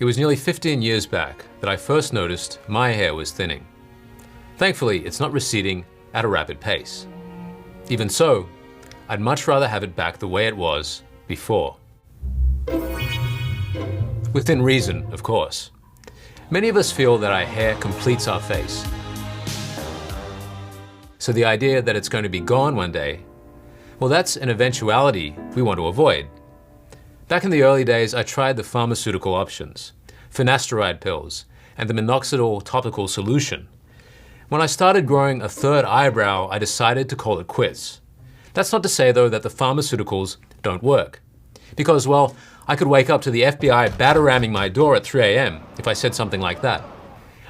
It was nearly 15 years back that I first noticed my hair was thinning. Thankfully, it's not receding at a rapid pace. Even so, I'd much rather have it back the way it was before. Within reason, of course. Many of us feel that our hair completes our face. So the idea that it's going to be gone one day, well, that's an eventuality we want to avoid. Back in the early days, I tried the pharmaceutical options, finasteride pills, and the minoxidil topical solution. When I started growing a third eyebrow, I decided to call it quits. That's not to say, though, that the pharmaceuticals don't work. Because, well, I could wake up to the FBI batter-ramming my door at 3 a.m. if I said something like that.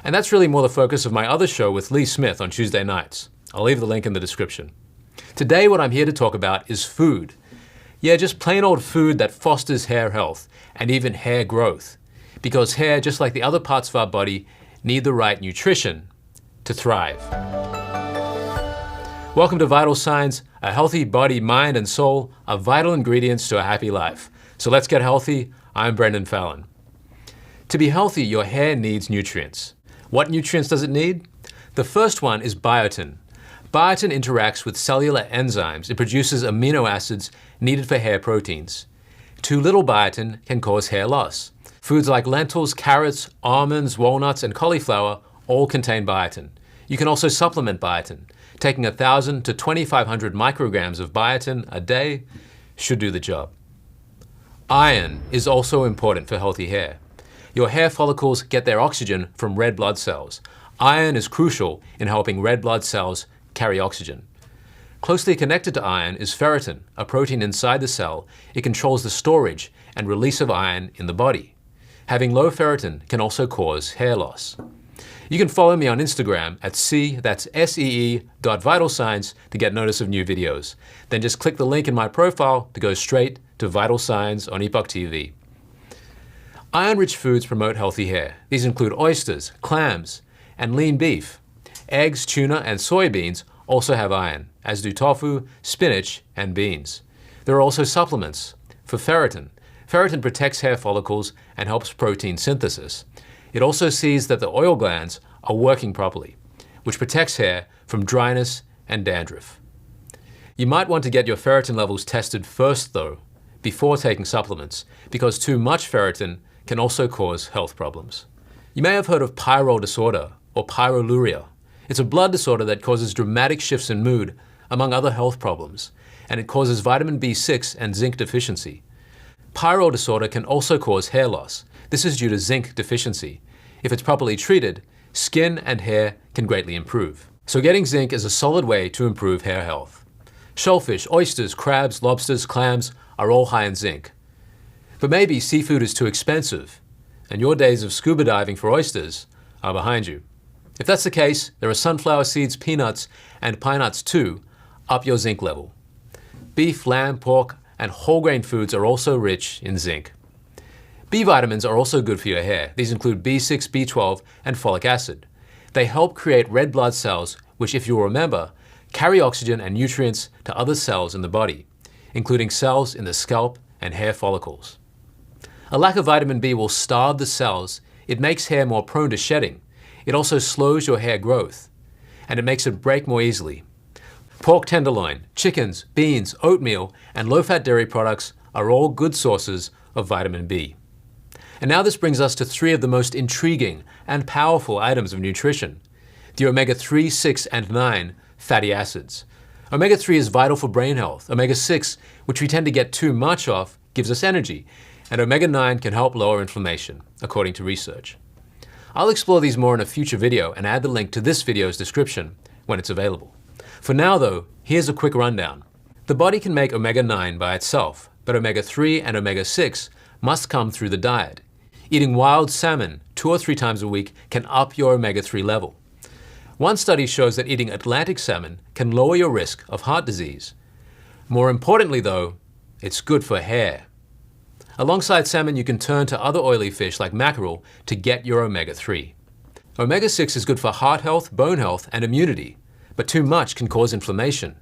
And that's really more the focus of my other show with Lee Smith on Tuesday nights. I'll leave the link in the description. Today, what I'm here to talk about is food. Yeah, just plain old food that fosters hair health and even hair growth. Because hair, just like the other parts of our body, need the right nutrition to thrive. Welcome to Vital Signs. A healthy body, mind, and soul are vital ingredients to a happy life. So let's get healthy. I'm Brendon Fallon. To be healthy, your hair needs nutrients. What nutrients does it need? The first one is biotin. Biotin interacts with cellular enzymes. It produces amino acids needed for hair proteins. Too little biotin can cause hair loss. Foods like lentils, carrots, almonds, walnuts, and cauliflower all contain biotin. You can also supplement biotin. Taking 1,000 to 2,500 micrograms of biotin a day should do the job. Iron is also important for healthy hair. Your hair follicles get their oxygen from red blood cells. Iron is crucial in helping red blood cells carry oxygen. Closely connected to iron is ferritin, a protein inside the cell. It controls the storage and release of iron in the body. Having low ferritin can also cause hair loss. You can follow me on Instagram at see.vitalsigns to get notice of new videos. Then just click the link in my profile to go straight to Vital Signs on Epoch TV. Iron-rich foods promote healthy hair. These include oysters, clams, and lean beef. Eggs, tuna, and soybeans also have iron, as do tofu, spinach, and beans. There are also supplements for ferritin. Ferritin protects hair follicles and helps protein synthesis. It also sees that the oil glands are working properly, which protects hair from dryness and dandruff. You might want to get your ferritin levels tested first, though, before taking supplements, because too much ferritin can also cause health problems. You may have heard of pyrrole disorder or pyroluria. It's a blood disorder that causes dramatic shifts in mood, among other health problems, and it causes vitamin B6 and zinc deficiency. Pyrrole disorder can also cause hair loss. This is due to zinc deficiency. If it's properly treated, skin and hair can greatly improve. So getting zinc is a solid way to improve hair health. Shellfish, oysters, crabs, lobsters, clams are all high in zinc. But maybe seafood is too expensive, and your days of scuba diving for oysters are behind you. If that's the case, there are sunflower seeds, peanuts, and pine nuts to up your zinc level. Beef, lamb, pork, and whole grain foods are also rich in zinc. B vitamins are also good for your hair. These include B6, B12, and folic acid. They help create red blood cells, which, if you'll remember, carry oxygen and nutrients to other cells in the body, including cells in the scalp and hair follicles. A lack of vitamin B will starve the cells. It makes hair more prone to shedding. It also slows your hair growth, and it makes it break more easily. Pork tenderloin, chickens, beans, oatmeal, and low-fat dairy products are all good sources of vitamin B. And now this brings us to three of the most intriguing and powerful items of nutrition: the omega-3, 6, and 9 fatty acids. Omega-3 is vital for brain health. Omega-6, which we tend to get too much of, gives us energy. And omega-9 can help lower inflammation, according to research. I'll explore these more in a future video and add the link to this video's description when it's available. For now, though, here's a quick rundown. The body can make omega-9 by itself, but omega-3 and omega-6 must come through the diet. Eating wild salmon 2 or 3 times a week can up your omega-3 level. One study shows that eating Atlantic salmon can lower your risk of heart disease. More importantly, though, it's good for hair. Alongside salmon, you can turn to other oily fish like mackerel to get your omega-3. Omega-6 is good for heart health, bone health, and immunity, but too much can cause inflammation.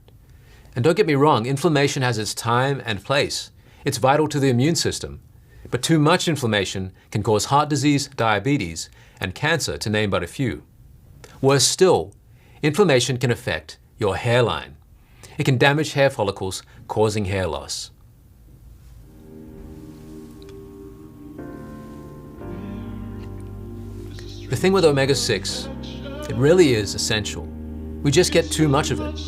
And don't get me wrong, inflammation has its time and place. It's vital to the immune system. But too much inflammation can cause heart disease, diabetes, and cancer, to name but a few. Worse still, inflammation can affect your hairline. It can damage hair follicles, causing hair loss. The thing with omega-6, it really is essential. We just get too much of it.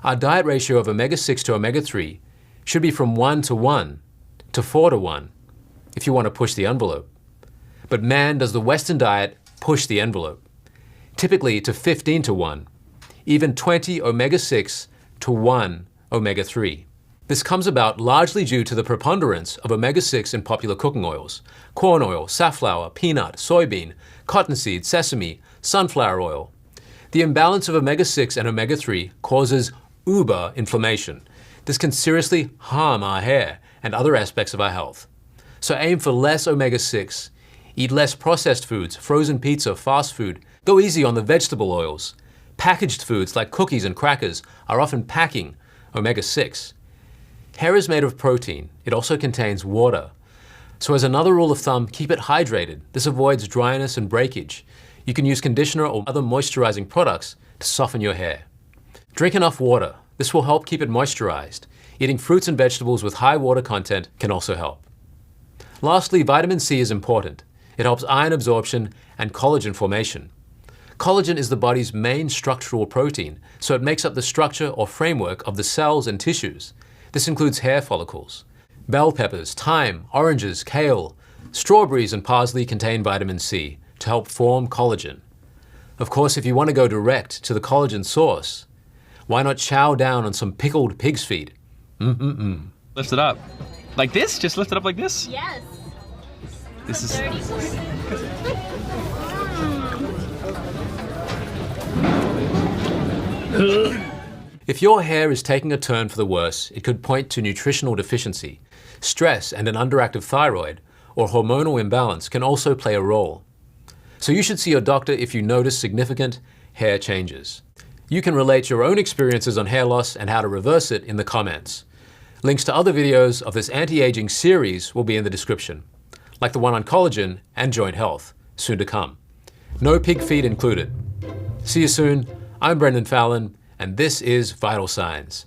Our diet ratio of omega-6 to omega-3 should be from 1:1 to 4:1 if you want to push the envelope. But man, does the Western diet push the envelope, typically to 15:1, even 20 omega-6 to 1 omega-3. This comes about largely due to the preponderance of omega-6 in popular cooking oils: corn oil, safflower, peanut, soybean, cottonseed, sesame, sunflower oil. The imbalance of omega-6 and omega-3 causes uber inflammation. This can seriously harm our hair and other aspects of our health. So aim for less omega-6, eat less processed foods, frozen pizza, fast food, go easy on the vegetable oils. Packaged foods like cookies and crackers are often packing omega-6. Hair is made of protein. It also contains water. So as another rule of thumb, keep it hydrated. This avoids dryness and breakage. You can use conditioner or other moisturizing products to soften your hair. Drink enough water. This will help keep it moisturized. Eating fruits and vegetables with high water content can also help. Lastly, vitamin C is important. It helps iron absorption and collagen formation. Collagen is the body's main structural protein, so it makes up the structure or framework of the cells and tissues. This includes hair follicles. Bell peppers, thyme, oranges, kale, strawberries, and parsley contain vitamin C to help form collagen. Of course, if you want to go direct to the collagen source, why not chow down on some pickled pig's feet? Lift it up. Like this? Just lift it up like this? Yes. This is... If your hair is taking a turn for the worse, it could point to nutritional deficiency. Stress and an underactive thyroid or hormonal imbalance can also play a role. So you should see your doctor if you notice significant hair changes. You can relate your own experiences on hair loss and how to reverse it in the comments. Links to other videos of this anti-aging series will be in the description, like the one on collagen and joint health, soon to come. No pig feet included. See you soon. I'm Brendon Fallon, and this is Vital Signs.